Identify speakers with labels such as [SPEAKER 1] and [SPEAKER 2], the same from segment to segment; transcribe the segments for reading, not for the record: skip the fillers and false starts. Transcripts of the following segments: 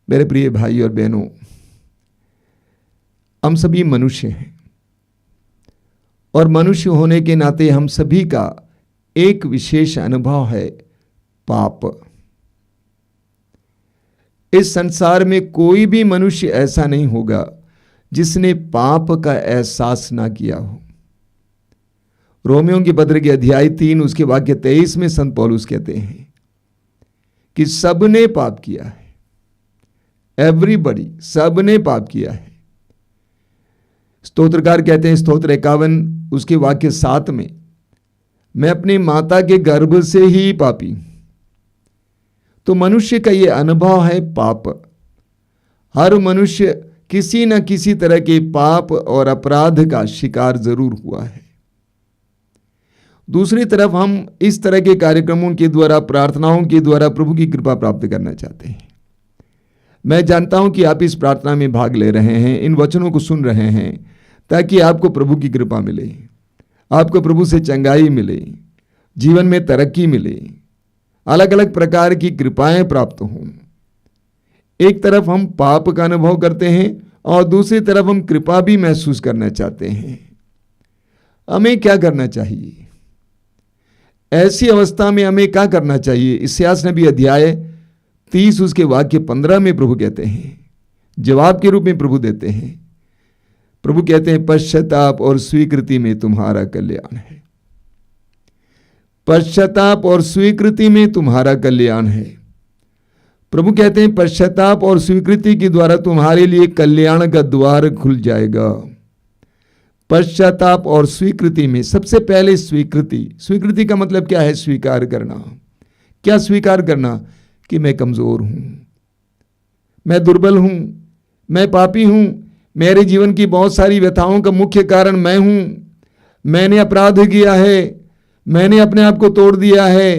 [SPEAKER 1] मेरे प्रिय भाई और बहनों, हम सभी मनुष्य हैं और मनुष्य होने के नाते हम सभी का एक विशेष अनुभव है, पाप। इस संसार में कोई भी मनुष्य ऐसा नहीं होगा जिसने पाप का एहसास ना किया हो। रोमियों की पत्र के अध्याय 3 उसके वाक्य 23 में संत पौलुस कहते हैं कि सबने पाप किया है। एवरीबॉडी, सबने पाप किया है। स्तोत्रकार कहते हैं स्तोत्र 51 उसके वाक्य 7 में, मैं अपनी माता के गर्भ से ही पापी। तो मनुष्य का यह अनुभव है पाप। हर मनुष्य किसी न किसी तरह के पाप और अपराध का शिकार जरूर हुआ है। दूसरी तरफ हम इस तरह के कार्यक्रमों के द्वारा, प्रार्थनाओं के द्वारा प्रभु की कृपा प्राप्त करना चाहते हैं। मैं जानता हूं कि आप इस प्रार्थना में भाग ले रहे हैं, इन वचनों को सुन रहे हैं ताकि आपको प्रभु की कृपा मिले, आपको प्रभु से चंगाई मिले, जीवन में तरक्की मिले, अलग अलग प्रकार की कृपाएं प्राप्त हों। एक तरफ हम पाप का अनुभव करते हैं और दूसरी तरफ हम कृपा भी महसूस करना चाहते हैं। हमें क्या करना चाहिए? ऐसी अवस्था में हमें क्या करना चाहिए? इस्यास नबी अध्याय 30 उसके वाक्य 15 में प्रभु कहते हैं, जवाब के रूप में प्रभु देते हैं। प्रभु कहते हैं पश्चाताप और स्वीकृति में तुम्हारा कल्याण है। पश्चाताप और स्वीकृति में तुम्हारा कल्याण है। प्रभु कहते हैं पश्चाताप और स्वीकृति के द्वारा तुम्हारे लिए कल्याण का द्वार खुल जाएगा। पश्चाताप और स्वीकृति में सबसे पहले स्वीकृति का मतलब क्या है? स्वीकार करना। क्या स्वीकार करना? कि मैं कमजोर हूं, मैं दुर्बल हूं, मैं पापी हूं, मेरे जीवन की बहुत सारी व्यथाओं का मुख्य कारण मैं हूं, मैंने अपराध किया है, मैंने अपने आप को तोड़ दिया है।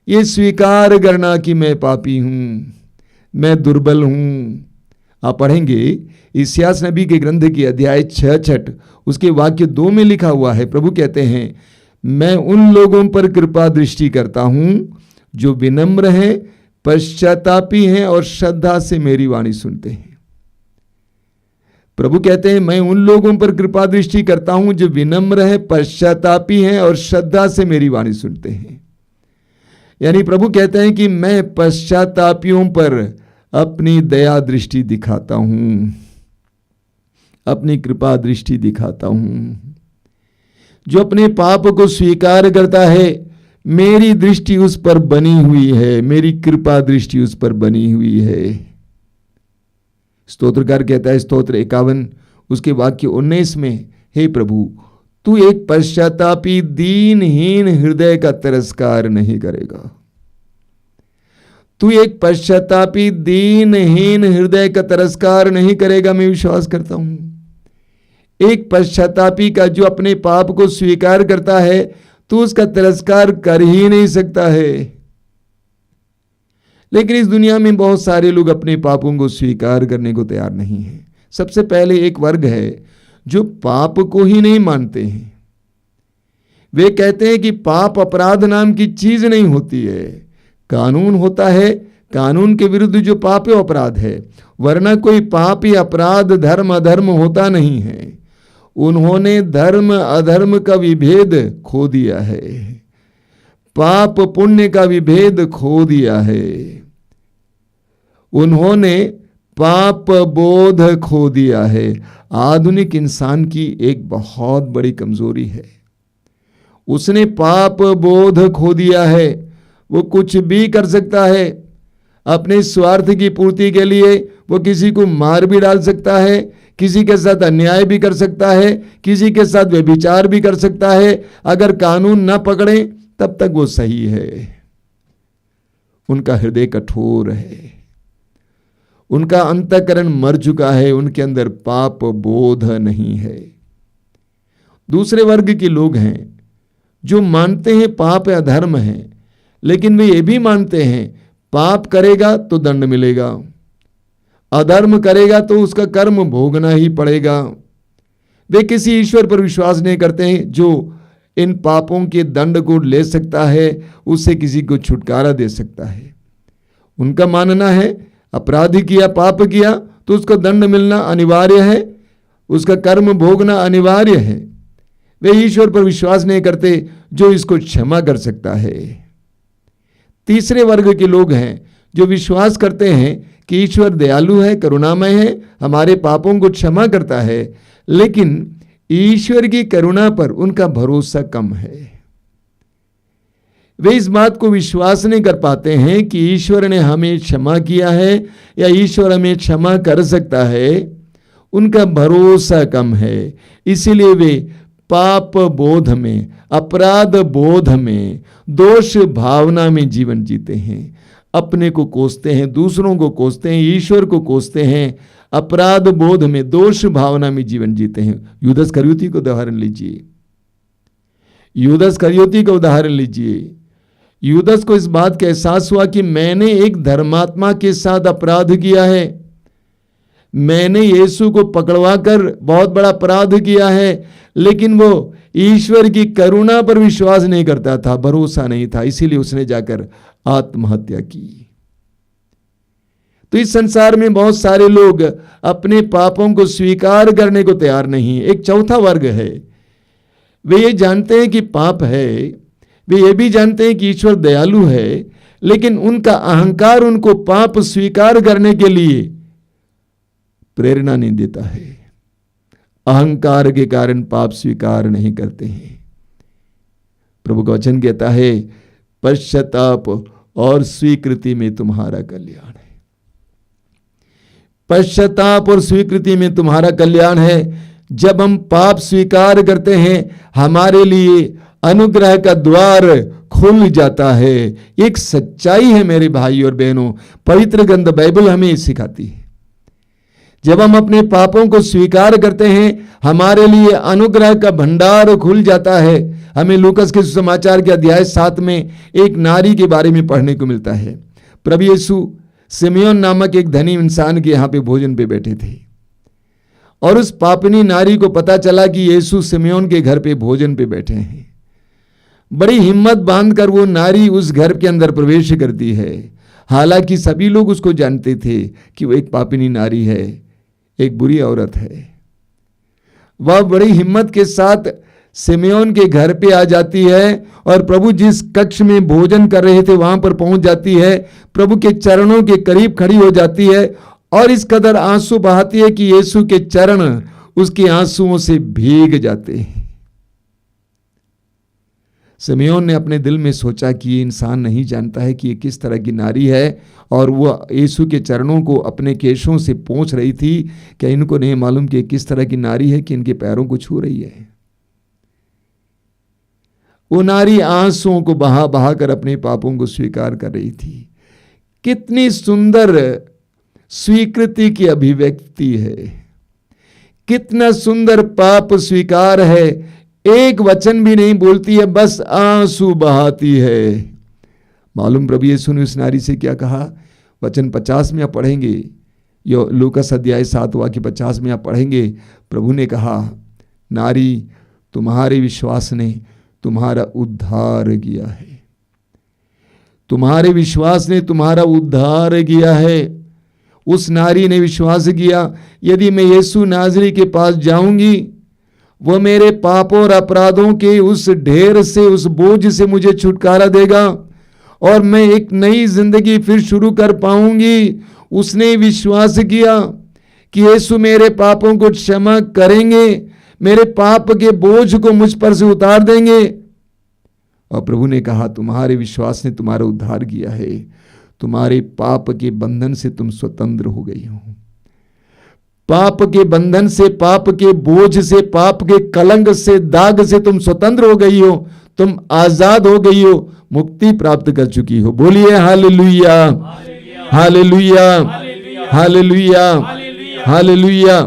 [SPEAKER 1] ये स्वीकार करना कि मैं पापी हूं, मैं दुर्बल हूं। आप पढ़ेंगे इस्यास नबी के ग्रंथ की अध्याय 6 उसके वाक्य 2 में लिखा हुआ है। प्रभु कहते हैं मैं उन लोगों पर कृपा दृष्टि करता हूं जो विनम्र हैं, पश्चातापी हैं और श्रद्धा से मेरी वाणी सुनते हैं। प्रभु कहते हैं मैं उन लोगों पर कृपा दृष्टि करता हूं जो विनम्र हैं, पश्चातापी हैं और श्रद्धा से मेरी वाणी सुनते हैं। यानी प्रभु कहते हैं कि मैं पश्चातापियों पर अपनी दया दृष्टि दिखाता हूं, अपनी कृपा दृष्टि दिखाता हूं। जो अपने पाप को स्वीकार करता है, मेरी दृष्टि उस पर बनी हुई है, मेरी कृपा दृष्टि उस पर बनी हुई है। स्तोत्रकार कहता है स्तोत्र 51 उसके वाक्य 19 में, हे प्रभु तू एक पश्चातापी दीनहीन हृदय का तिरस्कार नहीं करेगा। तू एक पश्चातापी दीनहीन हृदय का तिरस्कार नहीं करेगा। मैं विश्वास करता हूं एक पश्चातापी का जो अपने पाप को स्वीकार करता है तो उसका तिरस्कार कर ही नहीं सकता है। लेकिन इस दुनिया में बहुत सारे लोग अपने पापों को स्वीकार करने को तैयार नहीं हैं। सबसे पहले एक वर्ग है जो पाप को ही नहीं मानते हैं। वे कहते हैं कि पाप अपराध नाम की चीज नहीं होती है, कानून होता है, कानून के विरुद्ध जो पाप है अपराध है, वरना कोई पाप या अपराध धर्म अधर्म होता नहीं है। उन्होंने धर्म अधर्म का विभेद खो दिया है, पाप पुण्य का विभेद खो दिया है। उन्होंने पाप बोध खो दिया है। आधुनिक इंसान की एक बहुत बड़ी कमजोरी है, उसने पाप बोध खो दिया है। वो कुछ भी कर सकता है, अपने स्वार्थ की पूर्ति के लिए वो किसी को मार भी डाल सकता है, किसी के साथ अन्याय भी कर सकता है, किसी के साथ व्यभिचार भी कर सकता है। अगर कानून ना पकड़े तब तक वो सही है। उनका हृदय कठोर है, उनका अंतःकरण मर चुका है, उनके अंदर पाप बोध नहीं है। दूसरे वर्ग के लोग हैं जो मानते हैं पाप अधर्म है, लेकिन वे ये भी मानते हैं पाप करेगा तो दंड मिलेगा, अधर्म करेगा तो उसका कर्म भोगना ही पड़ेगा। वे किसी ईश्वर पर विश्वास नहीं करते हैं जो इन पापों के दंड को ले सकता है, उससे किसी को छुटकारा दे सकता है। उनका मानना है अपराध किया, पाप किया तो उसको दंड मिलना अनिवार्य है, उसका कर्म भोगना अनिवार्य है। वे ईश्वर पर विश्वास नहीं करते जो इसको क्षमा कर सकता है। तीसरे वर्ग के लोग हैं जो विश्वास करते हैं कि ईश्वर दयालु है, करुणामय है, हमारे पापों को क्षमा करता है, लेकिन ईश्वर की करुणा पर उनका भरोसा कम है। वे इस बात को विश्वास नहीं कर पाते हैं कि ईश्वर ने हमें क्षमा किया है या ईश्वर हमें क्षमा कर सकता है। उनका भरोसा कम है, इसीलिए वे पाप बोध में, अपराध बोध में, दोष भावना में जीवन जीते हैं। अपने को कोसते हैं, दूसरों को कोसते हैं, ईश्वर को कोसते हैं। अपराध बोध में, दोष भावना में जीवन जीते हैं। यूदास करयोती का उदाहरण लीजिए, यूदास करयोती का उदाहरण लीजिए। यूदास को इस बात का एहसास हुआ कि मैंने एक धर्मात्मा के साथ अपराध किया है, मैंने यीशु को पकड़वाकर बहुत बड़ा अपराध किया है, लेकिन वो ईश्वर की करुणा पर विश्वास नहीं करता था, भरोसा नहीं था, इसीलिए उसने जाकर आत्महत्या की। तो इस संसार में बहुत सारे लोग अपने पापों को स्वीकार करने को तैयार नहीं। एक चौथा वर्ग है, वे ये जानते हैं कि पाप है, वे ये भी जानते हैं कि ईश्वर दयालु है, लेकिन उनका अहंकार उनको पाप स्वीकार करने के लिए प्रेरणा नहीं देता है। अहंकार के कारण पाप स्वीकार नहीं करते हैं। प्रभु का वचन कहता है, पश्चाताप और स्वीकृति में तुम्हारा कल्याण है। पश्चाताप और स्वीकृति में तुम्हारा कल्याण है। जब हम पाप स्वीकार करते हैं, हमारे लिए अनुग्रह का द्वार खुल जाता है। एक सच्चाई है मेरे भाई और बहनों, पवित्र ग्रंथ बाइबल हमें सिखाती है। जब हम अपने पापों को स्वीकार करते हैं, हमारे लिए अनुग्रह का भंडार खुल जाता है। हमें लूकास के सुसमाचार के अध्याय 7 में एक नारी के बारे में पढ़ने को मिलता है। प्रभु यीशु सिमियोन नामक एक धनी इंसान के यहाँ पे भोजन पे बैठे थे, और उस पापनी नारी को पता चला कि यीशु सिमियोन के घर पे भोजन पे बैठे हैं। बड़ी हिम्मत बांधकर वो नारी उस घर के अंदर प्रवेश करती है। हालांकि सभी लोग उसको जानते थे कि वो एक पापिनी नारी है, एक बुरी औरत है। वह बड़ी हिम्मत के साथ सिमियोन के घर पे आ जाती है और प्रभु जिस कक्ष में भोजन कर रहे थे वहां पर पहुंच जाती है, प्रभु के चरणों के करीब खड़ी हो जाती है और इस कदर आंसू बहाती है कि यीशु के चरण उसके आंसुओं से भीग जाते हैं। सिमियोन ने अपने दिल में सोचा कि ये इंसान नहीं जानता है कि ये किस तरह की नारी है, और वो यीशु के चरणों को अपने केशों से पोंछ रही थी। क्या इनको नहीं मालूम कि किस तरह की नारी है कि इनके पैरों को छू रही है? वो नारी आंसुओं को बहा बहा कर अपने पापों को स्वीकार कर रही थी। कितनी सुंदर स्वीकृति की अभिव्यक्ति है, कितना सुंदर पाप स्वीकार है। एक वचन भी नहीं बोलती है, बस आंसू बहाती है। मालूम प्रभु यीशु ने उस नारी से क्या कहा? वचन 50 में आप पढ़ेंगे, यो लूकास अध्याय 7 वाक्य 50 में आप पढ़ेंगे। प्रभु ने कहा, नारी तुम्हारे विश्वास ने तुम्हारा उद्धार किया है, तुम्हारे विश्वास ने तुम्हारा उद्धार किया है। उस नारी ने विश्वास किया, यदि मैं यीशु नाज़री के पास जाऊंगी, वो मेरे पापों और अपराधों के उस ढेर से, उस बोझ से मुझे छुटकारा देगा और मैं एक नई जिंदगी फिर शुरू कर पाऊंगी। उसने विश्वास किया कि यीशु मेरे पापों को क्षमा करेंगे, मेरे पाप के बोझ को मुझ पर से उतार देंगे। और प्रभु ने कहा, तुम्हारे विश्वास ने तुम्हारा उद्धार किया है, तुम्हारे पाप के बंधन से तुम स्वतंत्र हो गई हो। पाप के बंधन से, पाप के बोझ से, पाप के कलंक से, दाग से तुम स्वतंत्र हो गई हो, तुम आजाद हो गई हो, मुक्ति प्राप्त कर चुकी हो। बोलिए हालेलुया, हालेलुया, हालेलुया, हालेलुया।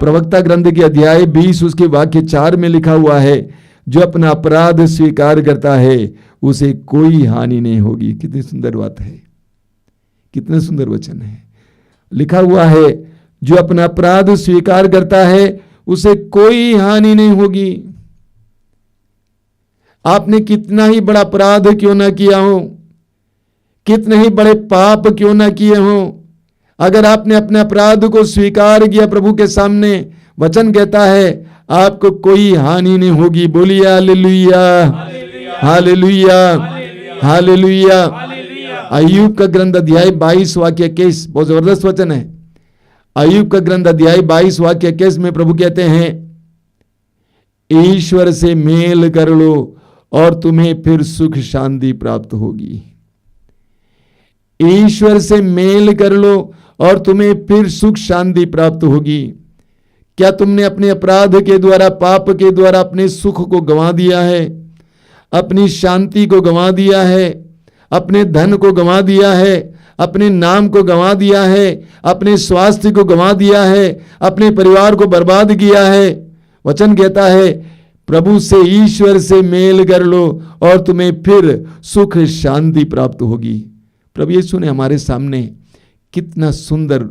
[SPEAKER 1] प्रवक्ता ग्रंथ के अध्याय 20 उसके वाक्य 4 में लिखा हुआ है, जो अपना अपराध स्वीकार करता है उसे कोई हानि नहीं होगी। कितनी सुंदर बात है, कितना सुंदर वचन है। लिखा हुआ है, जो अपना अपराध स्वीकार करता है उसे कोई हानि नहीं होगी। आपने कितना ही बड़ा अपराध क्यों ना किया हो, कितने ही बड़े पाप क्यों ना किए हो, अगर आपने अपने अपराध को स्वीकार किया प्रभु के सामने, वचन कहता है आपको कोई हानि नहीं होगी। बोलिए हालेलुया, हालेलुया, हालेलुया। अय्यूब का ग्रंथ अध्याय 22 वाक्य 21, बहुत जबरदस्त वचन है। अय्यूब का ग्रंथ अध्याय 22 वाक्य 21 में प्रभु कहते हैं, ईश्वर से मेल कर लो और तुम्हें फिर सुख शांति प्राप्त होगी। ईश्वर से मेल कर लो और तुम्हें फिर सुख शांति प्राप्त होगी। क्या तुमने अपने अपराध के द्वारा, पाप के द्वारा अपने सुख को गंवा दिया है, अपनी शांति को गंवा दिया है, अपने धन को गंवा दिया है, अपने नाम को गंवा दिया है, अपने स्वास्थ्य को गंवा दिया है, अपने परिवार को बर्बाद किया है? वचन कहता है प्रभु से, ईश्वर से मेल कर लो और तुम्हें फिर सुख शांति प्राप्त होगी। प्रभु यीशु ने हमारे सामने कितना सुंदर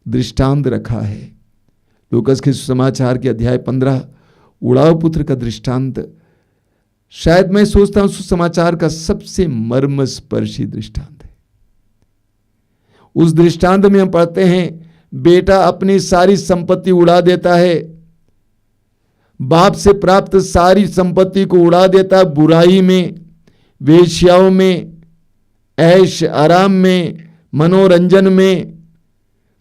[SPEAKER 1] दृष्टांत रखा है। लूकास के सुसमाचार के अध्याय 15 उड़ाव पुत्र का दृष्टांत शायद मैं सोचता हूं सुसमाचार का सबसे मर्मस्पर्शी दृष्टांत है। उस दृष्टांत में हम पढ़ते हैं बेटा अपनी सारी संपत्ति उड़ा देता है, बाप से प्राप्त सारी संपत्ति को उड़ा देता है बुराई में, वेश्याओं में, ऐश आराम में, मनोरंजन में।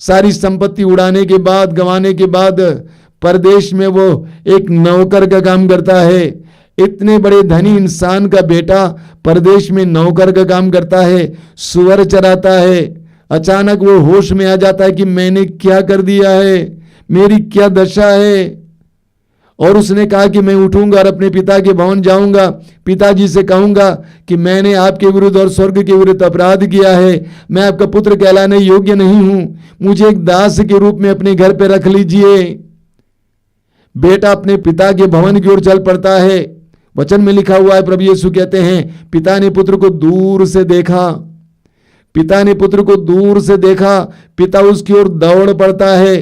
[SPEAKER 1] सारी संपत्ति उड़ाने के बाद, गंवाने के बाद परदेश में वो एक नौकर का काम करता है। इतने बड़े धनी इंसान का बेटा परदेश में नौकर का काम करता है, सुअर चराता है। अचानक वो होश में आ जाता है कि मैंने क्या कर दिया है, मेरी क्या दशा है। और उसने कहा कि मैं उठूंगा और अपने पिता के भवन जाऊंगा, पिताजी से कहूंगा कि मैंने आपके विरुद्ध और स्वर्ग के विरुद्ध अपराध किया है, मैं आपका पुत्र कहलाने योग्य नहीं हूं, मुझे एक दास के रूप में अपने घर पे रख लीजिए। बेटा अपने पिता के भवन की ओर चल पड़ता है। वचन में लिखा हुआ है, प्रभु यीशु कहते हैं पिता ने पुत्र को दूर से देखा, पिता ने पुत्र को दूर से देखा, पिता उसकी ओर दौड़ पड़ता है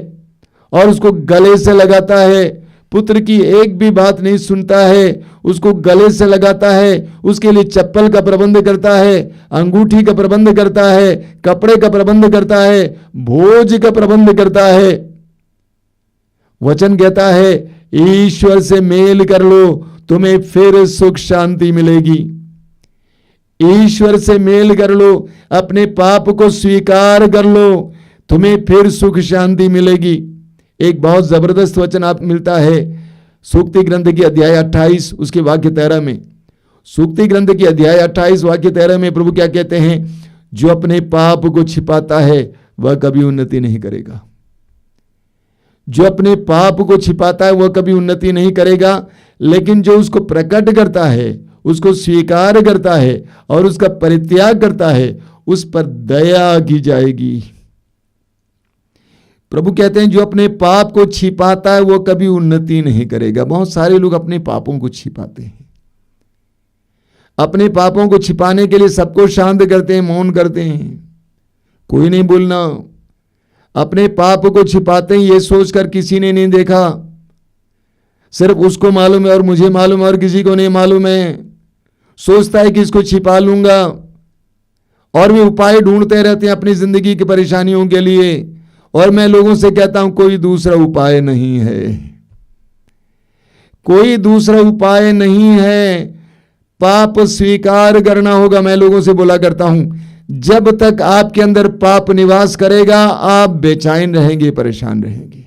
[SPEAKER 1] और उसको गले से लगाता है। पुत्र की एक भी बात नहीं सुनता है, उसको गले से लगाता है, उसके लिए चप्पल का प्रबंध करता है, अंगूठी का प्रबंध करता है, कपड़े का प्रबंध करता है, भोज का प्रबंध करता है। वचन कहता है ईश्वर से मेल कर लो, तुम्हें फिर सुख शांति मिलेगी। ईश्वर से मेल कर लो, अपने पाप को स्वीकार कर लो, तुम्हें फिर सुख शांति मिलेगी। एक बहुत जबरदस्त वचन आप मिलता है सूक्ति ग्रंथ की अध्याय 28 उसके वाक्य 13 में। सूक्ति ग्रंथ की अध्याय 28 वाक्य 13 में प्रभु क्या कहते हैं, जो अपने पाप को छिपाता है वह कभी उन्नति नहीं करेगा। जो अपने पाप को छिपाता है वह कभी उन्नति नहीं करेगा, लेकिन जो उसको प्रकट करता है, उसको स्वीकार करता है और उसका परित्याग करता है, उस पर दया की जाएगी। प्रभु कहते हैं जो अपने पाप को छिपाता है वो कभी उन्नति नहीं करेगा। बहुत सारे लोग अपने पापों को छिपाते हैं, अपने पापों को छिपाने के लिए सबको शांत करते हैं, मौन करते हैं, कोई नहीं बोलना। अपने पाप को छिपाते हैं ये सोचकर किसी ने नहीं देखा, सिर्फ उसको मालूम है और मुझे मालूम है और किसी को नहीं मालूम है। सोचता है कि इसको छिपा लूंगा और भी उपाय ढूंढते रहते हैं अपनी जिंदगी की परेशानियों के लिए। और मैं लोगों से कहता हूं कोई दूसरा उपाय नहीं है, कोई दूसरा उपाय नहीं है। पाप स्वीकार करना होगा। मैं लोगों से बोला करता हूं जब तक आपके अंदर पाप निवास करेगा आप बेचैन रहेंगे, परेशान रहेंगे।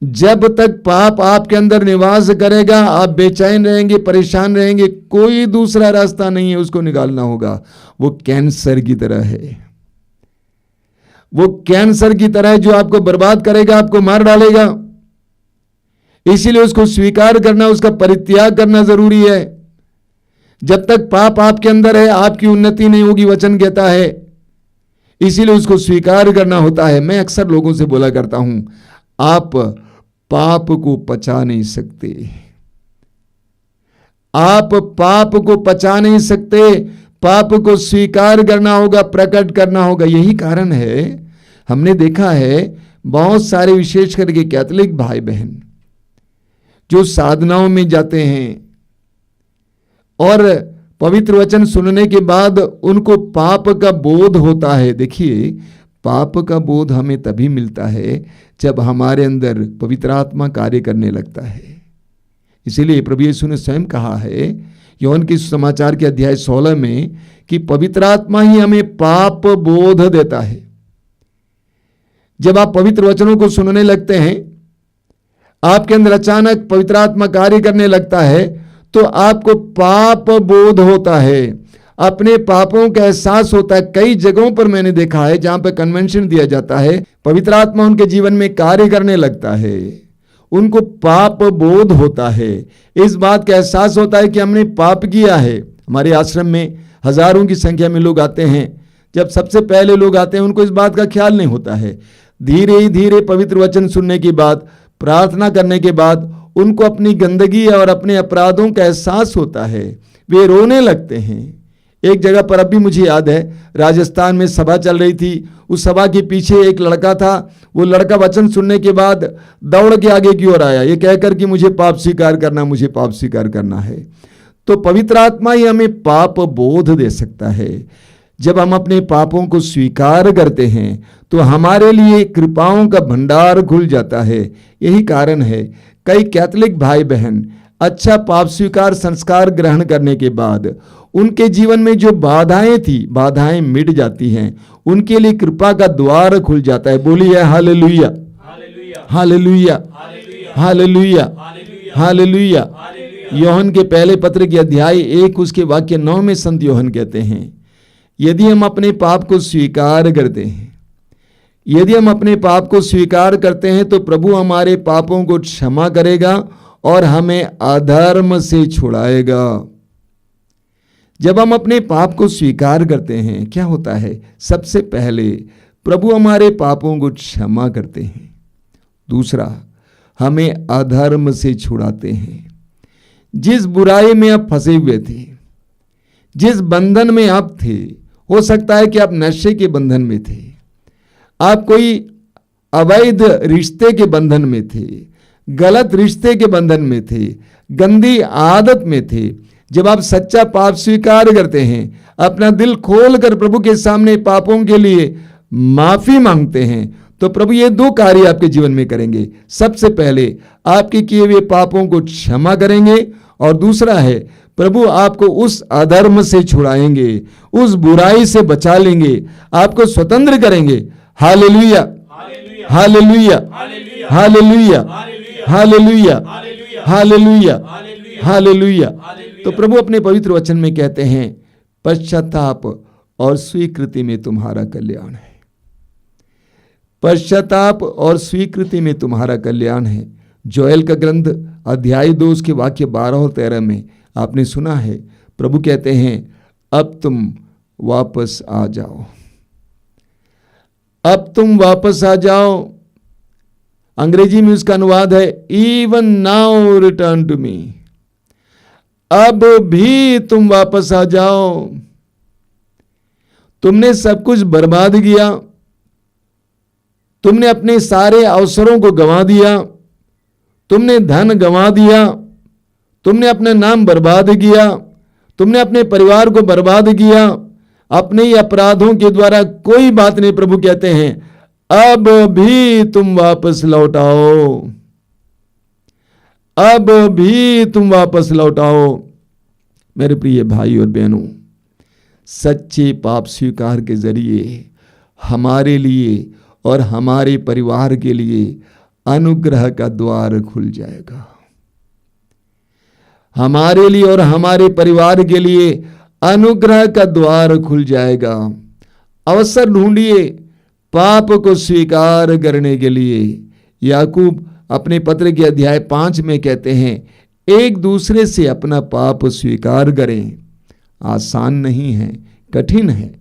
[SPEAKER 1] जब तक पाप आपके अंदर निवास करेगा आप बेचैन रहेंगे, परेशान रहेंगे। कोई दूसरा रास्ता नहीं है, उसको निकालना होगा। वो कैंसर की तरह है, वो कैंसर की तरह है जो आपको बर्बाद करेगा, आपको मार डालेगा। इसीलिए उसको स्वीकार करना, उसका परित्याग करना जरूरी है। जब तक पाप आपके अंदर है आपकी उन्नति नहीं होगी, वचन कहता है। इसीलिए उसको स्वीकार करना होता है। मैं अक्सर लोगों से बोला करता हूं आप पाप को पचा नहीं सकते, आप पाप को पचा नहीं सकते। पाप को स्वीकार करना होगा, प्रकट करना होगा। यही कारण है हमने देखा है बहुत सारे विशेष करके कैथोलिक भाई बहन जो साधनाओं में जाते हैं और पवित्र वचन सुनने के बाद उनको पाप का बोध होता है। देखिए पाप का बोध हमें तभी मिलता है जब हमारे अंदर पवित्र आत्मा कार्य करने लगता है। इसीलिए प्रभु यीशु ने स्वयं कहा है यूहन्ना के समाचार के अध्याय 16 में कि पवित्र आत्मा ही हमें पाप बोध देता है। जब आप पवित्र वचनों को सुनने लगते हैं, आपके अंदर अचानक पवित्र आत्मा कार्य करने लगता है, तो आपको पाप बोध होता है, अपने पापों का एहसास होता है। कई जगहों पर मैंने देखा है जहां पर कन्वेंशन दिया जाता है, पवित्र आत्मा उनके जीवन में कार्य करने लगता है, उनको पाप बोध होता है, इस बात का एहसास होता है कि हमने पाप किया है। हमारे आश्रम में हजारों की संख्या में लोग आते हैं। जब सबसे पहले लोग आते हैं उनको इस बात का ख्याल नहीं होता है। धीरे ही धीरे पवित्र वचन सुनने के बाद, प्रार्थना करने के बाद उनको अपनी गंदगी और अपने अपराधों का एहसास होता है, वे रोने लगते हैं। एक जगह पर अभी मुझे याद है, राजस्थान में सभा चल रही थी। उस सभा के पीछे एक लड़का था। वो लड़का वचन सुनने के बाद दौड़ के आगे की ओर आया, ये कहकर कि मुझे पाप स्वीकार करना, मुझे पाप स्वीकार करना है। तो पवित्र आत्मा ही हमें पाप बोध दे सकता है। जब हम अपने पापों को स्वीकार करते हैं तो हमारे लिए कृपाओं का भंडार खुल जाता है। यही कारण है कई कैथोलिक भाई बहन अच्छा पाप स्वीकार संस्कार ग्रहण करने के बाद उनके जीवन में जो बाधाएं थी, बाधाएं मिट जाती हैं, उनके लिए कृपा का द्वार खुल जाता है। बोलिए हालेलुया, हालेलुया, हालेलुया, हालेलुया। यूहन्ना के पहले पत्र के अध्याय 1 उसके वाक्य 9 में संत यूहन्ना कहते हैं, यदि हम अपने पाप को स्वीकार करते हैं, यदि हम अपने पाप को स्वीकार करते हैं तो प्रभु हमारे पापों को क्षमा करेगा और हमें अधर्म से छुड़ाएगा। जब हम अपने पाप को स्वीकार करते हैं क्या होता है? सबसे पहले प्रभु हमारे पापों को क्षमा करते हैं, दूसरा हमें अधर्म से छुड़ाते हैं। जिस बुराई में आप फंसे हुए थे, जिस बंधन में आप थे, हो सकता है कि आप नशे के बंधन में थे, आप कोई अवैध रिश्ते के बंधन में थे, गलत रिश्ते के बंधन में थे, गंदी आदत में थे। जब आप सच्चा पाप स्वीकार करते हैं, अपना दिल खोलकर प्रभु के सामने पापों के लिए माफी मांगते हैं, तो प्रभु ये 2 कार्य आपके जीवन में करेंगे। सबसे पहले आपके किए हुए पापों को क्षमा करेंगे और दूसरा है प्रभु आपको उस अधर्म से छुड़ाएंगे, उस बुराई से बचा लेंगे, आपको स्वतंत्र करेंगे। Hallelujah, hallelujah, hallelujah, hallelujah, hallelujah, hallelujah. तो प्रभु अपने पवित्र वचन में कहते हैं, पश्चाताप और स्वीकृति में तुम्हारा कल्याण है। पश्चाताप और स्वीकृति में तुम्हारा कल्याण है। जोएल का ग्रंथ अध्याय 2 उसके वाक्य 12 और 13 में आपने सुना है, प्रभु कहते हैं, अब तुम वापस आ जाओ, अब तुम वापस आ जाओ। अंग्रेजी में उसका अनुवाद है, even now return to me. अब भी तुम वापस आ जाओ। तुमने सब कुछ बर्बाद किया, तुमने अपने सारे अवसरों को गंवा दिया, तुमने धन गंवा दिया, तुमने अपना नाम बर्बाद किया, तुमने अपने परिवार को बर्बाद किया, अपने ही अपराधों के द्वारा। कोई बात नहीं, प्रभु कहते हैं, अब भी तुम वापस लौट आओ, अब भी तुम वापस लौट आओ। मेरे प्रिय भाई और बहनों, सच्चे पाप स्वीकार के जरिए हमारे लिए और हमारे परिवार के लिए अनुग्रह का द्वार खुल जाएगा। हमारे लिए और हमारे परिवार के लिए अनुग्रह का द्वार खुल जाएगा। अवसर ढूंढिए पाप को स्वीकार करने के लिए। याकूब अपने पत्र के अध्याय 5 में कहते हैं, एक दूसरे से अपना पाप स्वीकार करें। आसान नहीं है, कठिन है।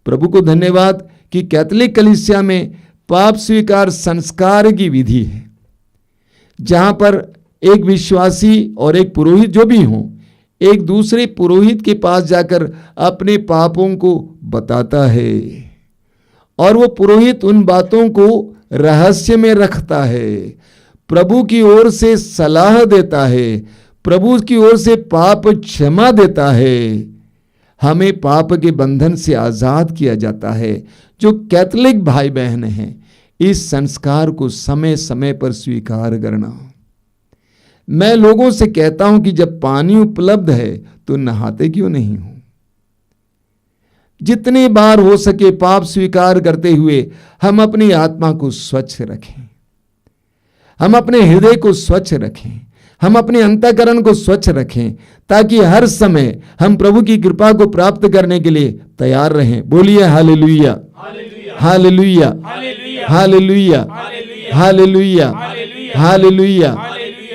[SPEAKER 1] प्रभु को धन्यवाद कि कैथोलिक कलीसिया में पाप स्वीकार संस्कार की विधि है, जहां पर एक विश्वासी और एक पुरोहित जो भी हों, एक दूसरे पुरोहित के पास जाकर अपने पापों को बताता है और वो पुरोहित उन बातों को रहस्य में रखता है, प्रभु की ओर से सलाह देता है, प्रभु की ओर से पाप क्षमा देता है। हमें पाप के बंधन से आजाद किया जाता है। जो कैथोलिक भाई बहन हैं, इस संस्कार को समय समय पर स्वीकार करना। मैं लोगों से कहता हूं कि जब पानी उपलब्ध है तो नहाते क्यों नहीं हो? जितनी बार हो सके पाप स्वीकार करते हुए हम अपनी आत्मा को स्वच्छ रखें, हम अपने हृदय को स्वच्छ रखें, हम अपने अंतःकरण को स्वच्छ रखें, ताकि हर समय हम प्रभु की कृपा को प्राप्त करने के लिए तैयार रहें। बोलिए hallelujah, hallelujah, hallelujah, hallelujah, hallelujah.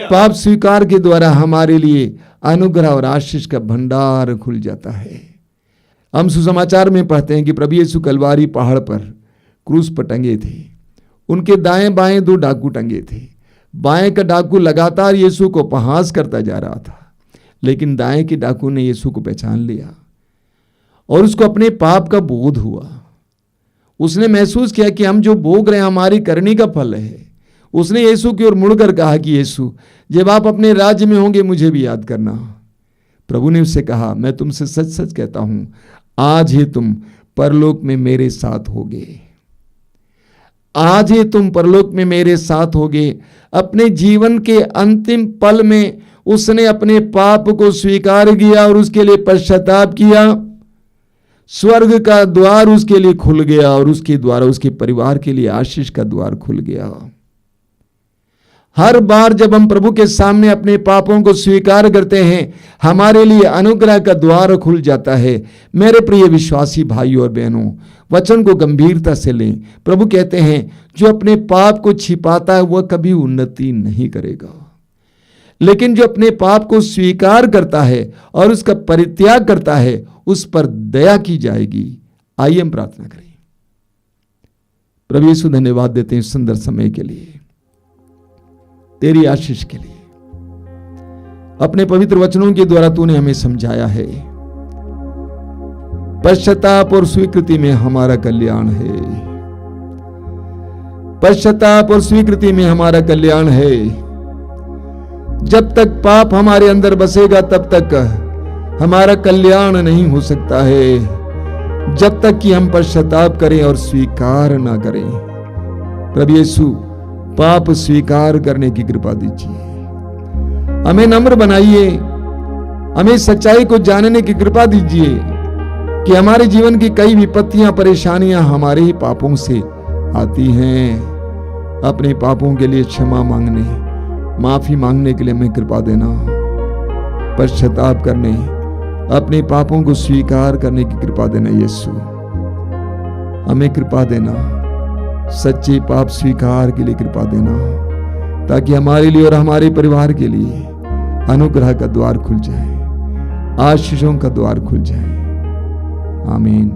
[SPEAKER 1] पाप स्वीकार के द्वारा हमारे लिए अनुग्रह और आशीष का भंडार खुल जाता है। हम सुसमाचार में पढ़ते हैं कि प्रभु यीशु कलवारी पहाड़ पर क्रूस पर टंगे थे। उनके दाएं बाएं 2 डाकू टंगे थे। बाएं का डाकू लगातार यीशु को उपहास करता जा रहा था, लेकिन दाएं के डाकू ने यीशु को पहचान लिया और उसको अपने पाप का बोध हुआ। उसने महसूस किया कि हम जो भोग रहे हैं हमारी करनी का फल है। उसने यीशु की ओर मुड़कर कहा कि यीशु, जब आप अपने राज्य में होंगे मुझे भी याद करना। प्रभु ने उससे कहा, मैं तुमसे सच सच कहता हूं, आज ही तुम परलोक में मेरे साथ होगे। आज ही तुम परलोक में मेरे साथ होगे। अपने जीवन के अंतिम पल में उसने अपने पाप को स्वीकार किया और उसके लिए पश्चाताप किया। स्वर्ग का द्वार उसके लिए खुल गया और उसके द्वारा उसके परिवार के लिए आशीष का द्वार खुल गया। हर बार जब हम प्रभु के सामने अपने पापों को स्वीकार करते हैं, हमारे लिए अनुग्रह का द्वार खुल जाता है। मेरे प्रिय विश्वासी भाइयों और बहनों, वचन को गंभीरता से लें। प्रभु कहते हैं, जो अपने पाप को छिपाता है वह कभी उन्नति नहीं करेगा, लेकिन जो अपने पाप को स्वीकार करता है और उसका परित्याग करता है, उस पर दया की जाएगी। आइए हम प्रार्थना करें। प्रभु यीशु, धन्यवाद देते हैं इस सुंदर समय के लिए, तेरी आशीष के लिए। अपने पवित्र वचनों के द्वारा तूने हमें समझाया है, पश्चाताप और स्वीकृति में हमारा कल्याण है। पश्चाताप और स्वीकृति में हमारा कल्याण है। जब तक पाप हमारे अंदर बसेगा तब तक हमारा कल्याण नहीं हो सकता है, जब तक कि हम पश्चाताप करें और स्वीकार ना करें। प्रभु यीशु, पाप स्वीकार करने की कृपा दीजिए। हमें नम्र बनाइए, हमें सच्चाई को जानने की कृपा दीजिए कि हमारे जीवन की कई विपत्तियां, परेशानियां हमारे ही पापों से आती हैं। अपने पापों के लिए क्षमा मांगने, माफी मांगने के लिए हमें कृपा देना। पश्चाताप करने, अपने पापों को स्वीकार करने की कृपा देना। यीशु, हमें कृपा देना, सच्चे पाप स्वीकार के लिए कृपा देना, ताकि हमारे लिए और हमारे परिवार के लिए अनुग्रह का द्वार खुल जाए, आशीषों का द्वार खुल जाए। आमीन।